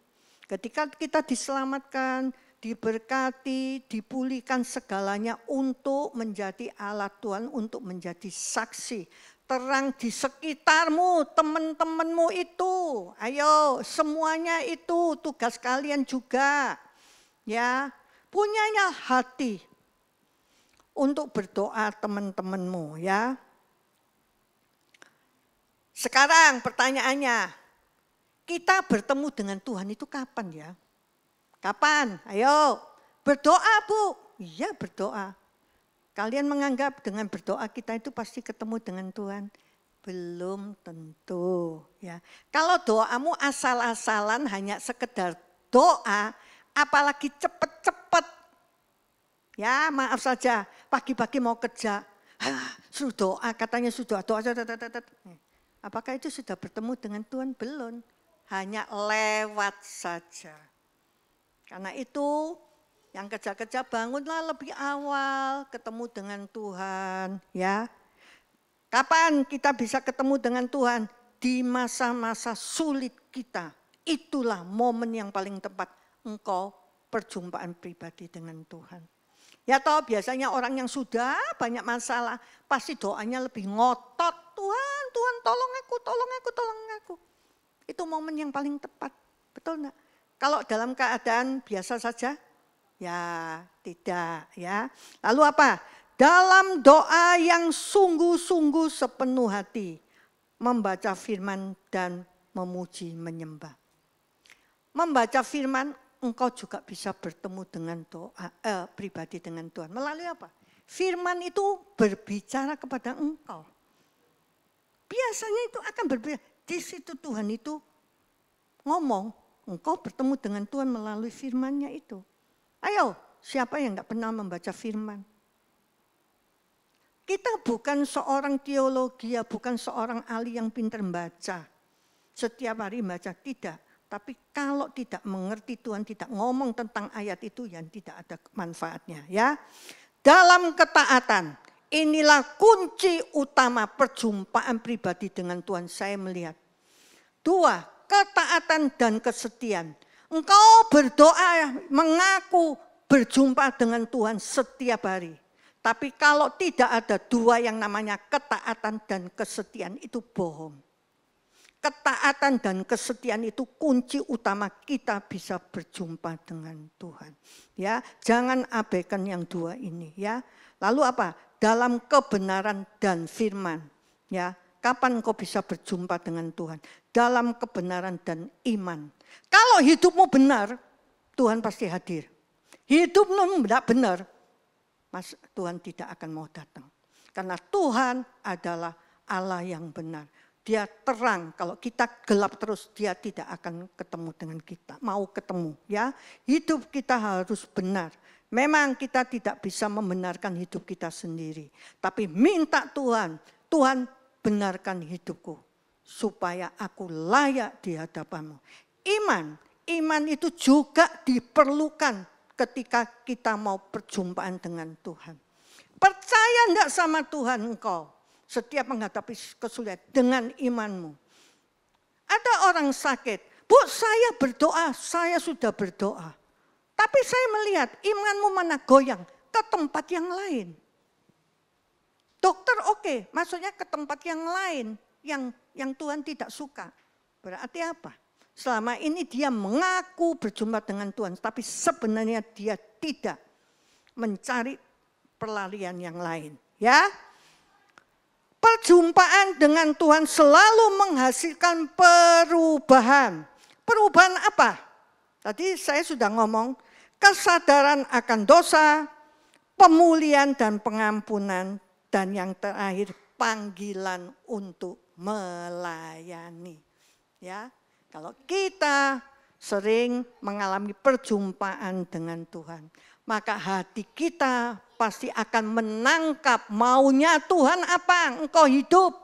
Ketika kita diselamatkan, diberkati, dipulihkan segalanya untuk menjadi alat Tuhan, untuk menjadi saksi. Terang di sekitarmu, teman-temanmu itu. Ayo, semuanya itu tugas kalian juga. Ya, punyanya hati untuk berdoa teman-temanmu, ya. Sekarang pertanyaannya, kita bertemu dengan Tuhan itu kapan ya? Kapan? Ayo, berdoa Bu. Iya berdoa. Kalian menganggap dengan berdoa kita itu pasti ketemu dengan Tuhan? Belum tentu. Ya. Kalau doamu asal-asalan hanya sekedar doa, apalagi cepet-cepet. Ya maaf saja, pagi-pagi mau kerja, suruh doa, katanya sudah doa. Apakah itu sudah bertemu dengan Tuhan? Belum, hanya lewat saja. Karena itu, yang kerja-kerja bangunlah lebih awal ketemu dengan Tuhan, ya. Kapan kita bisa ketemu dengan Tuhan? Di masa-masa sulit kita. Itulah momen yang paling tepat engkau perjumpaan pribadi dengan Tuhan. Ya toh biasanya orang yang sudah banyak masalah pasti doanya lebih ngotot. Tuhan, Tuhan tolong aku, tolong aku, tolong aku. Itu momen yang paling tepat, betul enggak? Kalau dalam keadaan biasa saja, ya tidak ya. Lalu apa? Dalam doa yang sungguh-sungguh sepenuh hati, membaca firman dan memuji menyembah. Membaca firman, engkau juga bisa bertemu dengan doa pribadi dengan Tuhan. Melalui apa? Firman itu berbicara kepada engkau. Biasanya itu akan berbicara. Di situ Tuhan itu ngomong, engkau bertemu dengan Tuhan melalui firman-Nya itu. Ayo, siapa yang enggak pernah membaca firman? Kita bukan seorang teologi, bukan seorang ahli yang pintar membaca. Setiap hari membaca, tidak. Tapi kalau tidak mengerti Tuhan, tidak ngomong tentang ayat itu, yang tidak ada manfaatnya. Ya, dalam ketaatan, inilah kunci utama perjumpaan pribadi dengan Tuhan. Saya melihat 2, ketaatan dan kesetiaan. Engkau berdoa, mengaku berjumpa dengan Tuhan setiap hari. Tapi kalau tidak ada 2 yang namanya ketaatan dan kesetiaan, itu bohong. Ketaatan dan kesetiaan itu kunci utama kita bisa berjumpa dengan Tuhan. Ya, jangan abaikan yang 2 ini. Ya, lalu apa? Dalam kebenaran dan firman. Ya, kapan kau bisa berjumpa dengan Tuhan? Dalam kebenaran dan iman. Kalau hidupmu benar, Tuhan pasti hadir. Hidupmu tidak benar, Mas, Tuhan tidak akan mau datang. Karena Tuhan adalah Allah yang benar. Dia terang, kalau kita gelap terus dia tidak akan ketemu dengan kita. Mau ketemu, ya. Hidup kita harus benar. Memang kita tidak bisa membenarkan hidup kita sendiri. Tapi minta Tuhan, Tuhan benarkan hidupku. Supaya aku layak di hadapanmu. Iman itu juga diperlukan ketika kita mau perjumpaan dengan Tuhan. Percaya enggak sama Tuhan engkau? Setiap menghadapi kesulitan dengan imanmu. Ada orang sakit, Bu, saya berdoa, saya sudah berdoa. Tapi saya melihat imanmu mana goyang ke tempat yang lain. Dokter oke, maksudnya ke tempat yang lain yang Tuhan tidak suka. Berarti apa? Selama ini dia mengaku berjumpa dengan Tuhan, tapi sebenarnya dia tidak mencari pelarian yang lain. Ya. Perjumpaan dengan Tuhan selalu menghasilkan perubahan. Perubahan apa? Tadi saya sudah ngomong, kesadaran akan dosa, pemulihan dan pengampunan, dan yang terakhir panggilan untuk melayani. Ya, kalau kita sering mengalami perjumpaan dengan Tuhan, maka hati kita pasti akan menangkap maunya Tuhan apa? Engkau hidup,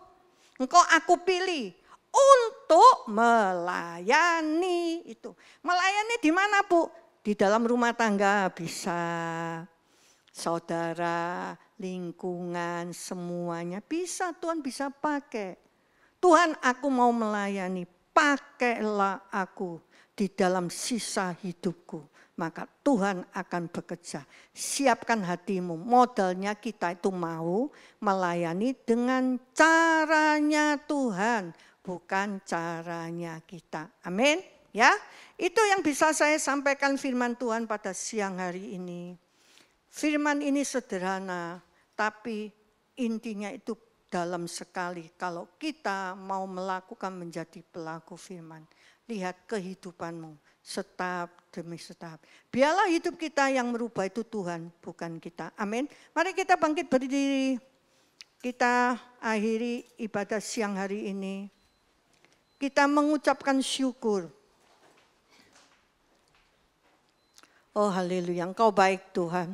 engkau aku pilih untuk melayani itu. Melayani di mana, Bu? Di dalam rumah tangga bisa, saudara, lingkungan, semuanya bisa, Tuhan bisa pakai. Tuhan, aku mau melayani, pakailah aku di dalam sisa hidupku. Maka Tuhan akan bekerja. Siapkan hatimu. Modalnya kita itu mau melayani dengan caranya Tuhan, bukan caranya kita. Amin. Ya, itu yang bisa saya sampaikan firman Tuhan pada siang hari ini. Firman ini sederhana, tapi intinya itu dalam sekali. Kalau kita mau melakukan menjadi pelaku firman, lihat kehidupanmu. Setahap demi setahap. Biarlah hidup kita yang merubah itu Tuhan, bukan kita. Amin. Mari kita bangkit berdiri. Kita akhiri ibadah siang hari ini. Kita mengucapkan syukur. Oh haleluya, Engkau baik Tuhan.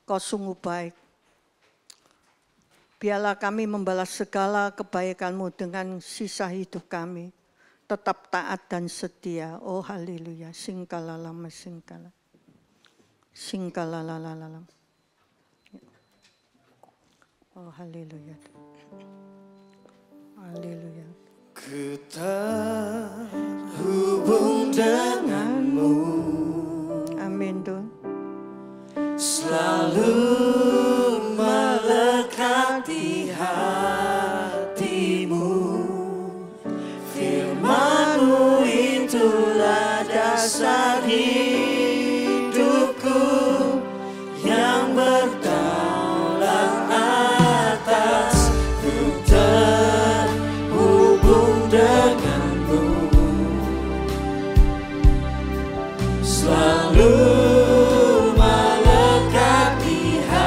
Engkau sungguh baik. Biarlah kami membalas segala kebaikan-Mu dengan sisa hidup kami. Tetap taat dan setia. Oh haleluya. Singkalalama singkala. Singkalalalala. Oh haleluya. Haleluya. Ku terhubung denganmu. Amin Tuhan. Selalu melekat di hatimu. Firman-Mu itulah dasar hidupku yang berdaulat atas. Ku terhubung denganmu. Selalu melekat di hatimu.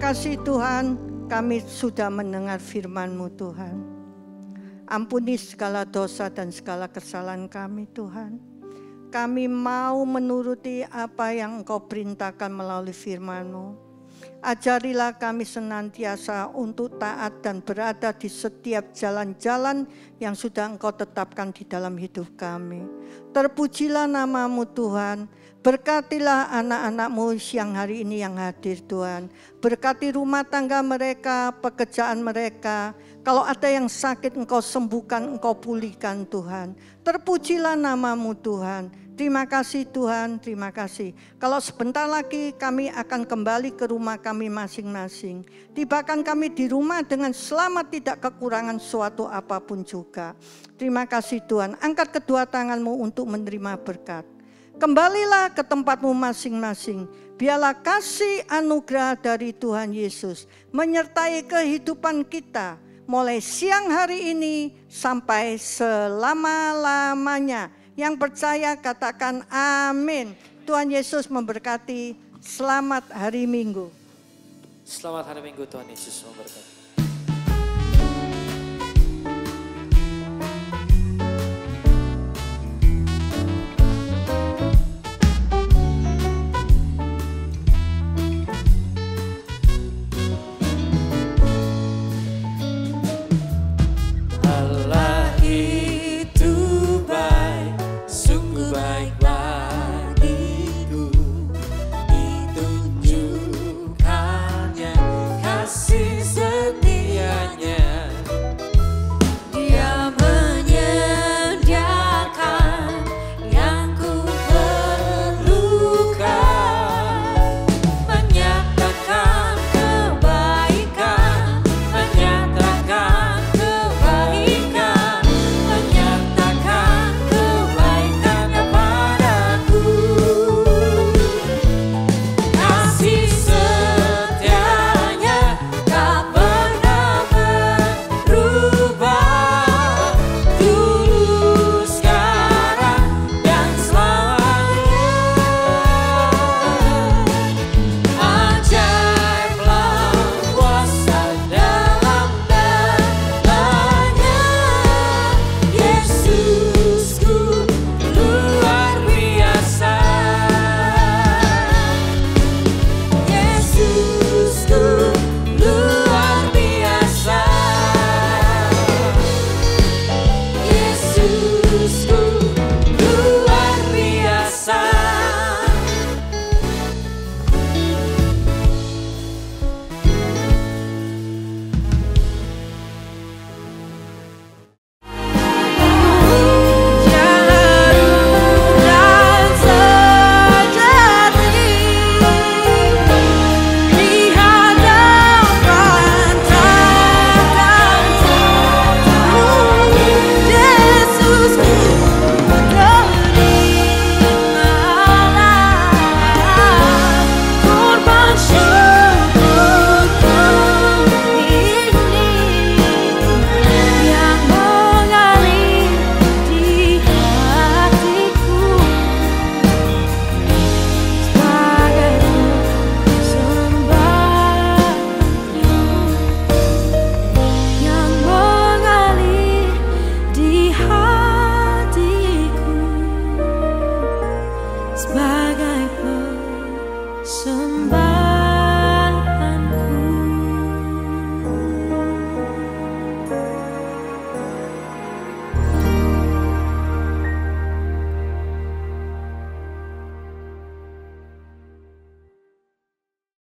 kasih Tuhan, kami sudah mendengar firman-Mu Tuhan. Ampuni segala dosa dan segala kesalahan kami Tuhan. Kami mau menuruti apa yang Engkau perintahkan melalui firman-Mu. Ajarilah kami senantiasa untuk taat dan berada di setiap jalan-jalan yang sudah Engkau tetapkan di dalam hidup kami. Terpujilah nama-Mu Tuhan. Berkatilah anak-anak-Mu siang hari ini yang hadir Tuhan. Berkati rumah tangga mereka, pekerjaan mereka. Kalau ada yang sakit Engkau sembuhkan, Engkau pulihkan Tuhan. Terpujilah nama-Mu Tuhan. Terima kasih Tuhan, terima kasih. Kalau sebentar lagi kami akan kembali ke rumah kami masing-masing. Tibakan kami di rumah dengan selamat, tidak kekurangan suatu apapun juga. Terima kasih Tuhan, angkat kedua tangan-Mu untuk menerima berkat. Kembalilah ke tempat-Mu masing-masing. Biarlah kasih anugerah dari Tuhan Yesus menyertai kehidupan kita mulai siang hari ini sampai selama-lamanya. Yang percaya katakan amin. Tuhan Yesus memberkati. Selamat hari Minggu. Selamat hari Minggu, Tuhan Yesus memberkati. sebagai